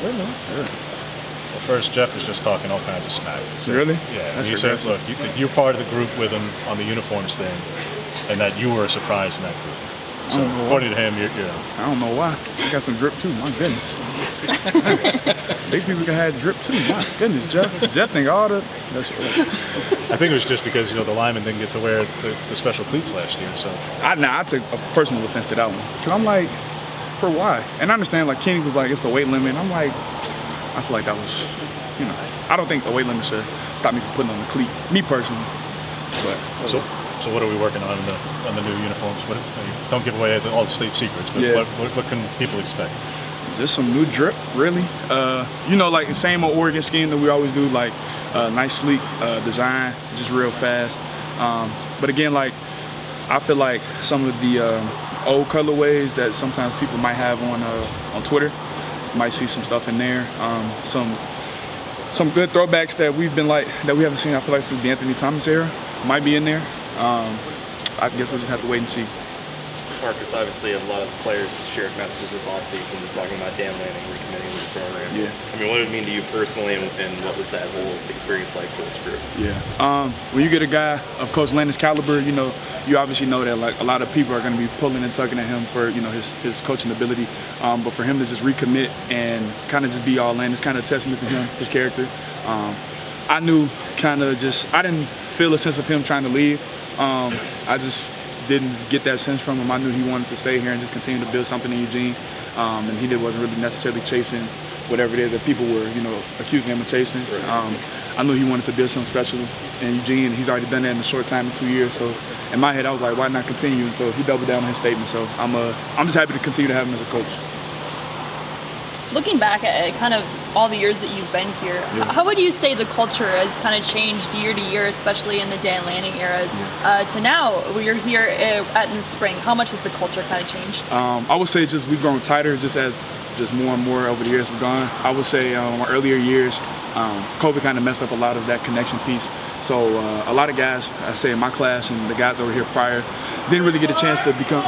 Really? Yeah. Well, first, Jeff was just talking all kinds of smack. So, Really? Yeah. That's He said, look, you're part of the group with him on the uniforms thing, and that you were a surprise in that group. So, according to him, you're I don't know why. I got some drip too. My goodness. Big people can have drip too. My goodness, Jeff think all the. That's right. I think it was just because the linemen didn't get to wear the special cleats last year. So I took a personal offense to that one. Cause I'm like, for why? And I understand like Kenny was like it's a weight limit. And I'm like, I feel like that was, I don't think the weight limit should stop me from putting on the cleat. Me personally, but. So what are we working on in the new uniforms? Don't give away all the state secrets, but yeah. what can people expect? Just some new drip, really. Like the same old Oregon scheme that we always do, like nice, sleek design, just real fast. But again, like I feel like some of the old colorways that sometimes people might have on Twitter, you might see some stuff in there. Some good throwbacks that we haven't seen. I feel like since the Anthony Thomas era might be in there. I guess we'll just have to wait and see. Marcus, obviously a lot of players shared messages this offseason talking about Dan Lanning recommitting this program. Yeah. I mean, what did it mean to you personally, and what was that whole experience like for this group? Yeah. When you get a guy of Coach Lanning's caliber, you obviously know that like a lot of people are going to be pulling and tugging at him for his coaching ability. But for him to just recommit and kind of just be all in, it's kind of a testament to him, his character. I knew I didn't feel a sense of him trying to leave. I just didn't get that sense from him. I knew he wanted to stay here and just continue to build something in Eugene. And he wasn't really necessarily chasing whatever it is that people were, accusing him of chasing. I knew he wanted to build something special in Eugene, and he's already done that in a short time, in 2 years. So in my head, I was like, why not continue? And so he doubled down on his statement. So I'm just happy to continue to have him as a coach. Looking back at kind of all the years that you've been here, how would you say the culture has kind of changed year to year, especially in the Dan Lanning eras, to now when you're here in the spring? How much has the culture kind of changed? I would say we've grown tighter as more and more over the years have gone. I would say our earlier years, COVID kind of messed up a lot of that connection piece. So a lot of guys, I say in my class and the guys over here prior, didn't really get a chance to become.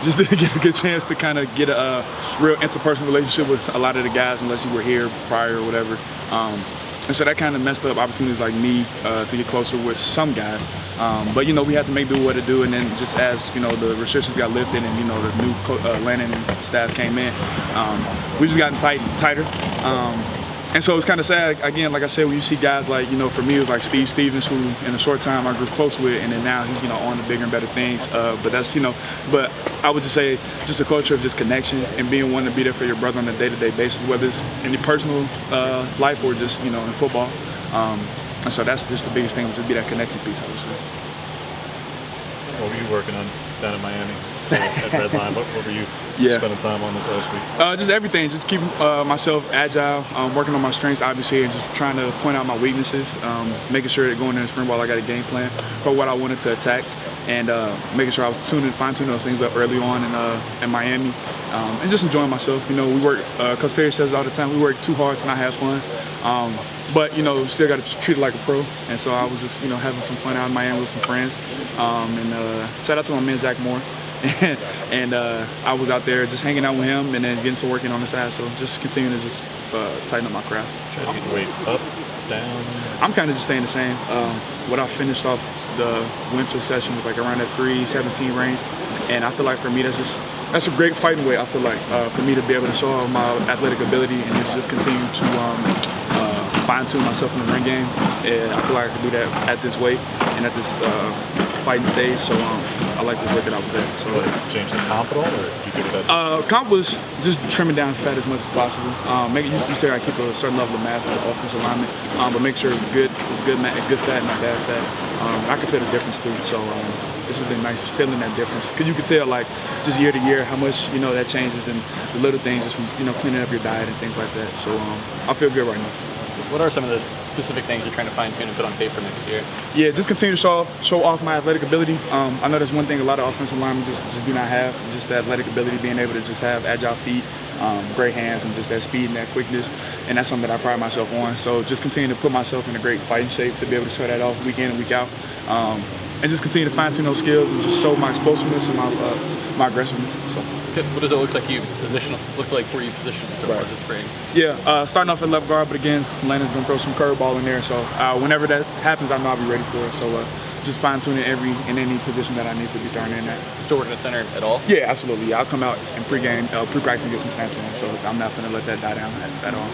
Just didn't get a good chance to kind of get a real interpersonal relationship with a lot of the guys unless you were here prior or whatever. And so that kind of messed up opportunities like me to get closer with some guys. But, we had to make do what to do. And then just as, the restrictions got lifted and, the new Lanning staff came in, we just gotten tighter. And so it's kind of sad, again, like I said, when you see guys like, for me, it was like Steve Stevens, who in a short time I grew close with, and then now he's, on to bigger and better things. But that's, but I would just say just a culture of just connection and being one to be there for your brother on a day-to-day basis, whether it's in your personal life or just, in football. And so that's just the biggest thing, just be that connection piece, I would say. What were you working on down in Miami at Redline? What were you spending time on this last week? Just everything. Just keeping myself agile, working on my strengths, obviously, and just trying to point out my weaknesses, making sure that going into spring ball I got a game plan for what I wanted to attack, and making sure I was fine-tuning those things up early on in Miami, and just enjoying myself. We work, Coach Terry says it all the time, we work too hard to not have fun. But, still got to treat it like a pro. And so I was just, having some fun out in Miami with some friends. And shout out to my man, Zach Moore. and I was out there just hanging out with him and then getting some working on the side. So just continuing to just tighten up my craft. Trying to get weight up, down? I'm kind of just staying the same. What I finished off the winter session was like around that 317 range. And I feel like for me, that's a great fighting weight. I feel like for me to be able to show off my athletic ability and just continue to fine-tune myself in the ring game. And I feel like I can do that at this weight and at this fighting stage. So I like this weight that I was at. So change the comp at all, or you good with that? Comp was just trimming down fat as much as possible. You still gotta keep a certain level of mass in the offensive alignment, but make sure it's good fat, not bad fat. I can feel the difference too. So this has been nice feeling that difference, because you can tell like just year to year how much that changes, and the little things just from cleaning up your diet and things like that. So I feel good right now. What are some of the specific things you're trying to fine-tune and put on paper next year? Yeah, just continue to show off my athletic ability. I know that's one thing a lot of offensive linemen just do not have, just the athletic ability, being able to just have agile feet, great hands, and just that speed and that quickness. And that's something that I pride myself on. So just continue to put myself in a great fighting shape to be able to show that off week in and week out. And just continue to fine-tune those skills and just show my explosiveness and my aggressiveness. So. What does it look like for you positioned so far this spring? Yeah, starting off at left guard, but again, Lanning's gonna throw some curveball in there. So whenever that happens, I know I'll be ready for it. So just fine tuning any position that I need to be thrown in there. Still working at center at all? Yeah, absolutely. Yeah, I'll come out in pre-game, pre-practice and get some snaps in. So I'm not gonna let that die down at all.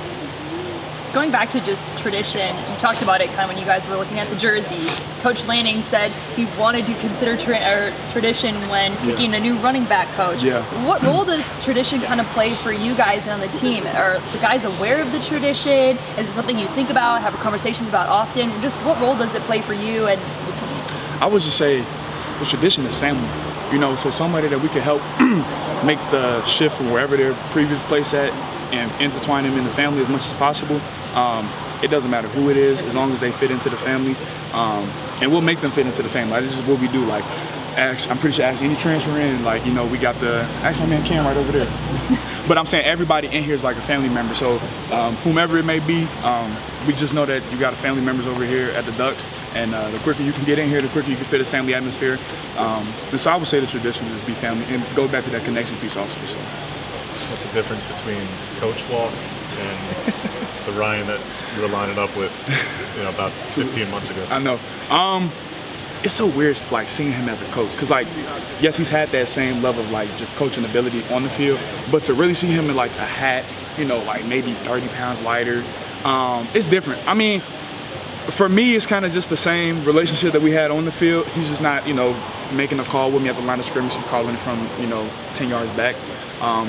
Going back to just tradition, you talked about it kind of when you guys were looking at the jerseys. Coach Lanning said he wanted to consider tradition when picking a new running back coach. Yeah. What role does tradition kind of play for you guys on the team? Are the guys aware of the tradition? Is it something you think about, have conversations about often? Just what role does it play for you and the team? I would just say the tradition is family. You know, so somebody that we can help make the shift from wherever their previous place at and intertwine them in the family as much as possible. It doesn't matter who it is, as long as they fit into the family, and we'll make them fit into the family. Like, this is what we do. Like, I'm pretty sure ask any transfer in. Like, you know, we got ask my man Cam right over there. But I'm saying everybody in here is like a family member. So whomever it may be, we just know that you got family members over here at the Ducks, and the quicker you can get in here, the quicker you can fit this family atmosphere. And so I would say the tradition is be family, and go back to that connection piece also. So. What's the difference between Coach Walk and the Ryan that you were lining up with, about 15 months ago? I know. It's so weird, like, seeing him as a coach, because, like, yes, he's had that same level of, like, just coaching ability on the field, but to really see him in, like, a hat, like maybe 30 pounds lighter, it's different. I mean, for me, it's kind of just the same relationship that we had on the field. He's just not, making a call with me at the line of scrimmage. He's calling from, 10 yards back.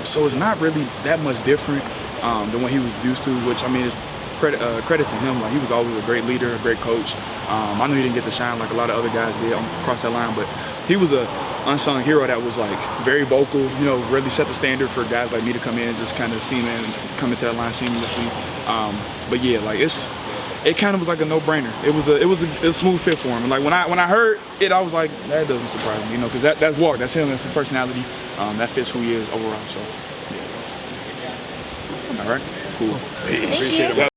So it's not really that much different than what he was used to, which, I mean, is credit to him. Like, he was always a great leader, a great coach. I know he didn't get to shine like a lot of other guys did across that line, but he was a unsung hero that was, like, very vocal, really set the standard for guys like me to come in and just kind of see him and come into that line seamlessly. But yeah, like, it kind of was like a no-brainer. It was a smooth fit for him. And, like, when I heard it, I was like, that doesn't surprise me, because that's Walk, that's him, that's his personality. That fits who he is overall. So, yeah. All right, cool. Thank you.